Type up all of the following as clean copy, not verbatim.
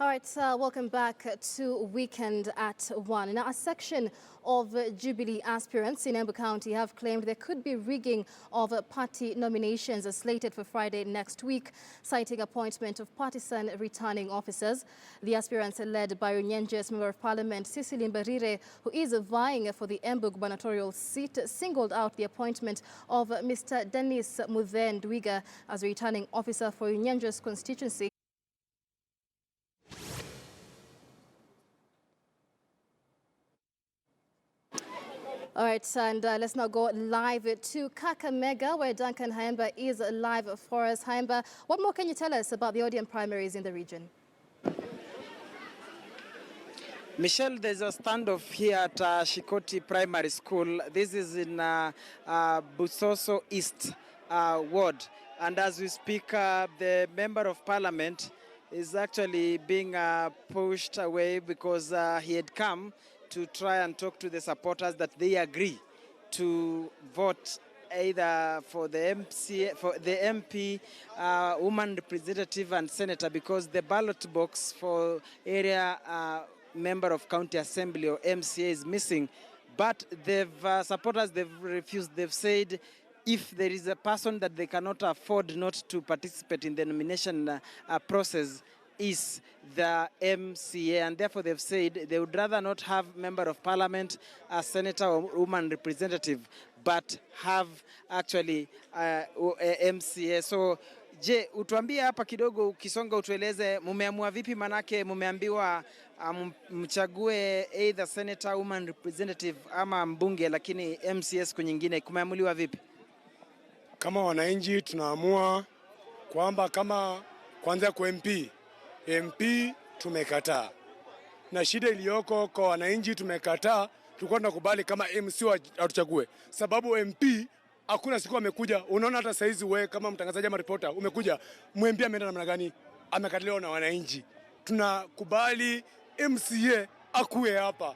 All right, welcome back to Weekend at 1. Now, a section of Jubilee aspirants in Embu County have claimed there could be rigging of party nominations slated for Friday next week, citing appointment of partisan returning officers. The aspirants are led by Runyenjes Member of Parliament Cecily Mbarire, who is vying for the Embu gubernatorial seat, singled out the appointment of Mr. Dennis Muthe Ndwiga as returning officer for Runyenjes constituency. All right, and let's now go live to Kakamega, where Duncan Haemba is live for us. Haemba, what more can you tell us about the ODM primaries in the region? Michelle, there's a standoff here at Shikoti Primary School. This is in Busoso East Ward. And as we speak, the Member of Parliament is actually being pushed away because he had come to try and talk to the supporters that they agree to vote either for the MP, woman representative and senator, because the ballot box for area member of county assembly or MCA is missing. But supporters, they've refused. They've said if there is a person that they cannot afford not to participate in the nomination process, is the MCA, and therefore they've said they would rather not have member of parliament, a senator or woman representative, but have actually a MCA. So je, utuambie hapa kidogo, ukisonga utueleze mumeamua vipi, manake mumeambiwa mchague either senator, woman representative ama mbunge, lakini MCA siku nyingine, kumeamuliwa vipi? Kama wananchi tunaamua kwamba kama kwanza kwa MP tumekataa, na shida iliyoko kwa wananchi tumekataa. Tulikuwa tunakubali kama MC atuchague, sababu MP hakuna siku amekuja. Unaona hata saizi wewe kama mtangazaji ama reporter umekuja, MP ameenda namna gani? Amekataliwa na wananchi. Tunakubali MCA akuwe hapa.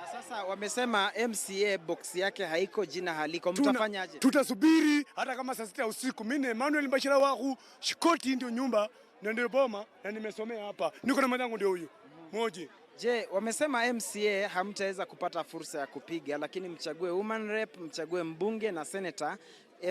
Na sasa wamesema MCA box yake haiko, jina haliko, mtafanyaje? Tutasubiri hata kama saa 6 usiku. Mimi Emmanuel Mbashira wangu Shikoti ndio nyumba na ndio boma na nimesomea hapa. Niko na mwanangu ndio huyu. Moji. Je, wamesema MCA hamtaweza kupata fursa ya kupiga, lakini mchague woman rep, mchague mbunge na senator,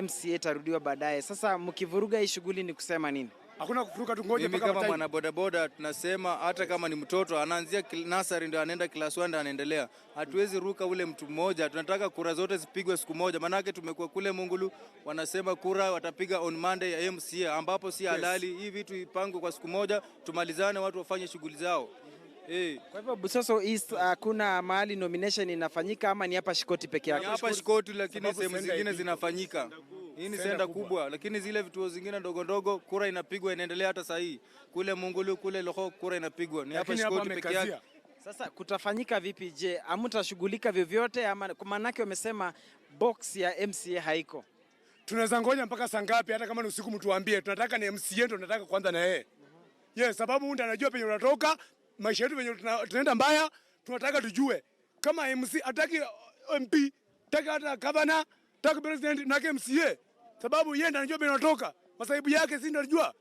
MCA tarudiwa baadaye. Sasa mkivuruga hii shughuli ni kusema nini? Hakuna kufuruka, tungoje mpaka kama mwana bodaboda tunasema hata kama ni mtoto anaanzia nursery ndio anaenda class 1 ndio anaendelea. Hatuwezi ruka ule mtu mmoja. Tunataka kura zote zipigwe siku moja. Manake tumekuwa kule Mungulu wanasema kura watapiga on Monday ya MCA, ambapo si halali. Hii vitu ipangwe kwa siku moja, tumalizane, watu wafanye shughuli zao. Kwa hivyo Busoso East kuna mahali nomination inafanyika ama ni hapa Shikoti peke yake? Hapa Shikoti, lakini sehemu zingine zinafanyika. Hii ni senda kubwa, lakini zile vituo zingine ndogo ndogo kura inapigwa inaendelea hata saa hii. Kule Mungulu, kule Loho kura inapigwa. Ni hapa Shikoti peke yake. Sasa kutafanyika vipi? Je, hamtashughulika vyovyote ama manake wamesema box ya MCA haiko? Tunaweza ngoja mpaka saa ngapi? Hata kama ni usiku mtuambie. Tunataka ni MCA ndio tunataka kwanza na yeye. Yes, sababu ndio anajua penye unatoka, maisha yetu penye tunaenda mbaya, tunataka tujue. Kama MC ataki MP, taka hata governor, taka president na MCA. Sababu yeye ndiye anajua penye unatoka. Masaibu yake si ndio anajua.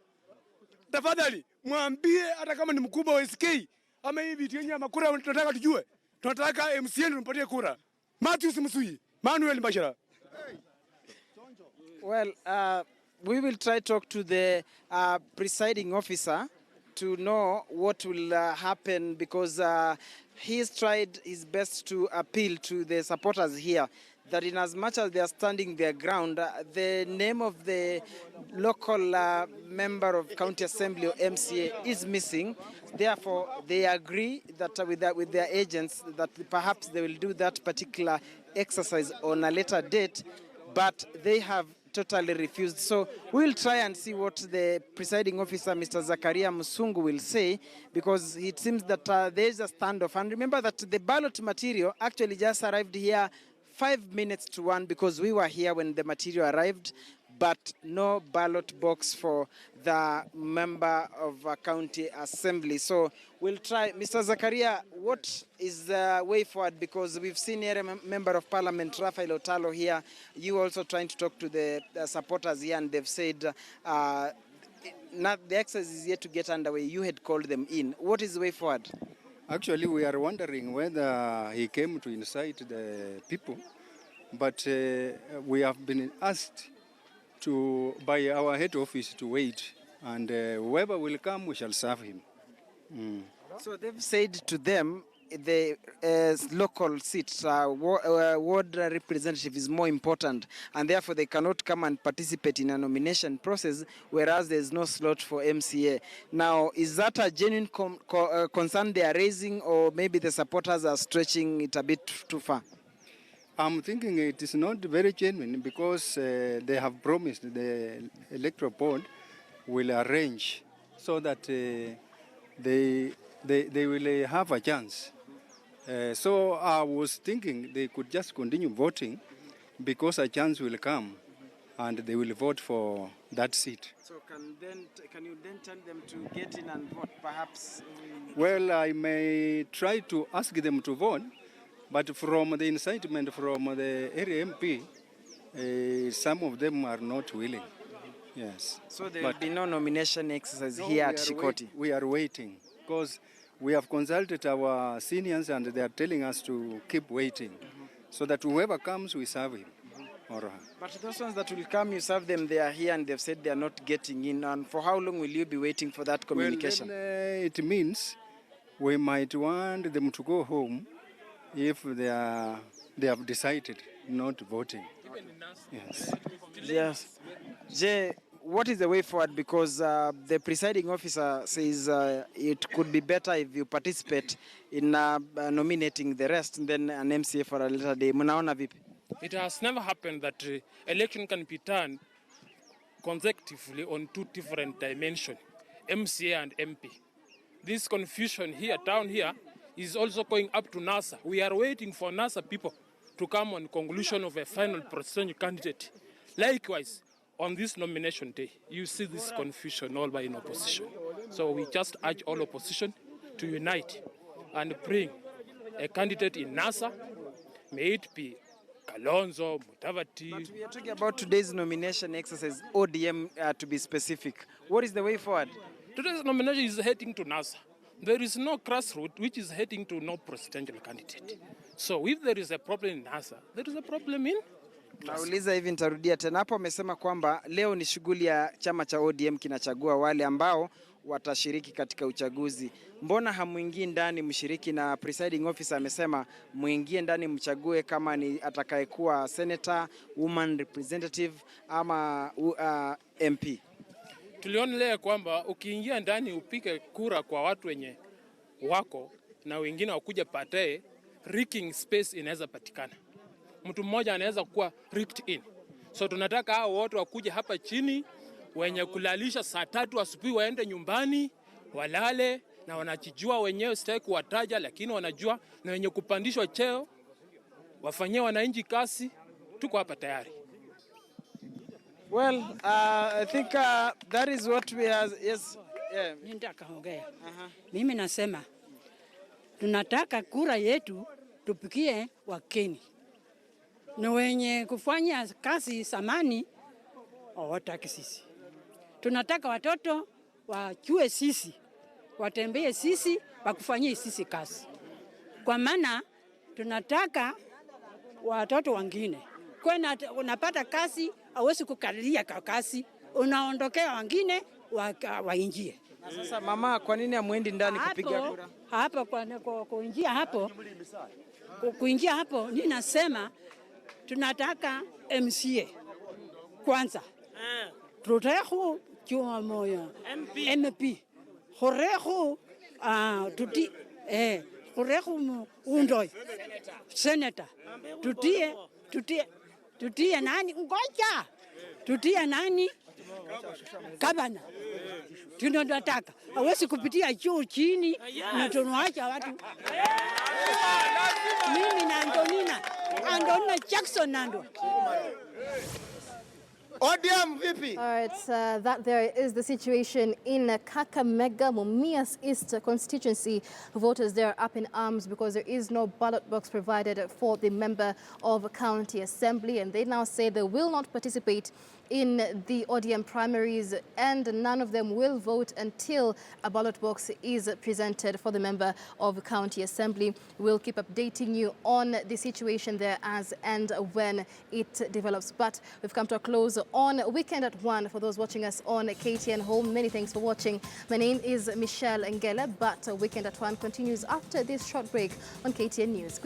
Tafadhali mwambie hata kama ni mkubwa wa SK ama hivi tienya makura tunataka tujue. Tunataka MCA ndio tumpatie kura. Matthew Msui, Manuel Mbashira. Well, we will try to talk to the presiding officer to know what will happen, because he's tried his best to appeal to the supporters here that in as much as they are standing their ground, the name of the local member of county assembly or MCA is missing. Therefore, they agree that with their agents that perhaps they will do that particular exercise on a later date, but they have totally refused. So we'll try and see what the presiding officer, Mr. Zakaria Musungu, will say, because it seems that there is a standoff. And remember that the ballot material actually just arrived here 5 minutes to 1, because we were here when the material arrived, but no ballot box for the member of a county assembly. So we'll try. Mr. Zakaria, what is the way forward? Because we've seen here a member of parliament, Raphael Otalo, here. You also trying to talk to the supporters here, and they've said now the exercise is yet to get underway. You had called them in. What is the way forward? Actually, we are wondering whether he came to incite the people, but we have been asked by our head office to wait, and whoever will come, we shall serve him. So they've said to them the local seat, ward representative is more important, and therefore they cannot come and participate in a nomination process, whereas there's no slot for MCA. Now, is that a genuine concern they are raising, or maybe the supporters are stretching it a bit too far? I'm thinking it is not very genuine because they have promised the electoral board will arrange so that they will have a chance. So I was thinking they could just continue voting because a chance will come and they will vote for that seat. So can you then tell them to get in and vote, perhaps? Well, I may try to ask them to vote, but from the incitement from the area MP, some of them are not willing. Yes. So there will be no nomination exercise here at Shikoti? We are waiting because we have consulted our seniors and they are telling us to keep waiting so that whoever comes, we serve him. But those ones that will come, you serve them, they are here and they've said they are not getting in. And for how long will you be waiting for that communication? Well, then, it means we might want them to go home if they have decided not voting. Yes. Yes. Jay, what is the way forward? Because the presiding officer says it could be better if you participate in nominating the rest and then an MCA for a later day. Munaona vipi? It has never happened that election can be done consecutively on two different dimensions, MCA and MP. This confusion here, down here, is also going up to NASA. We are waiting for NASA people to come on conclusion of a final presidential candidate. Likewise, on this nomination day, you see this confusion all by in opposition. So we just urge all opposition to unite and bring a candidate in NASA, may it be Kalonzo, Mutavati. But we are talking about today's nomination exercise, ODM to be specific. What is the way forward? Today's nomination is heading to NASA. There is no grassroots which is heading to no presidential candidate. So if there is a problem in NASA, there is a problem in Nauliza hivi, nitarudia tena hapo. Amesema kwamba leo ni shughuli ya chama cha ODM kinachagua wale ambao watashiriki katika uchaguzi. Mbona hamuingii ndani mshiriki? Na presiding officer amesema muingie ndani mchague kama ni atakayekuwa senator, woman representative ama MP. Tulionelea kwamba ukiingia ndani upige kura kwa watu wenye wako na wengine wakuja baadaye, rigging space inaweza patikana. Mtu mmoja anaweza kuwa rigged in. So tunataka hao wote wakuja hapa chini, wenye kulalisha saa 3 asubuhi waende nyumbani, walale na wanajijua wenyewe, sitaki kuwataja lakini wanajua, na wenye kupandishwa cheo wafanyie wananchi kazi. Tuko hapa tayari. Well, I think that is what we are. Yes. Yeah. Nitakaongea. Mimi nasema tunataka kura yetu tupikie Wakenya. Na wenye kufanya kazi samani hawataki sisi. Tunataka watoto wajue sisi, watembee sisi, wakufanyie sisi kazi. Kwa maana tunataka watoto wengine. Kwa unapata kazi, hauwezi kukalia kwa kazi, unaondokea wengine waingie. Sasa mama, kwa nini hamwendi ndani kupiga kura? Hapo kuingia hapo ninasema tunataka MCA kwanza. Turehu chuma moyo MP. Horehu horehu undoi senator. Tutie nani ngoja. Tutie nani gavana. Tunataka hawezi kupitia juu chini na tunaacha watu. Mimi na Antonina Jackson nando. ODM vipi? All right, that there is the situation in Kakamega, Mumias East constituency. Voters there are up in arms because there is no ballot box provided for the member of county assembly, and they now say they will not participate in the ODM primaries, and none of them will vote until a ballot box is presented for the member of county assembly. We'll keep updating you on the situation there as and when it develops. But we've come to a close on Weekend at 1 for those watching us on KTN Home. Many thanks for watching. My name is Michelle Ngele, but Weekend at 1 continues after this short break on KTN News. Good afternoon.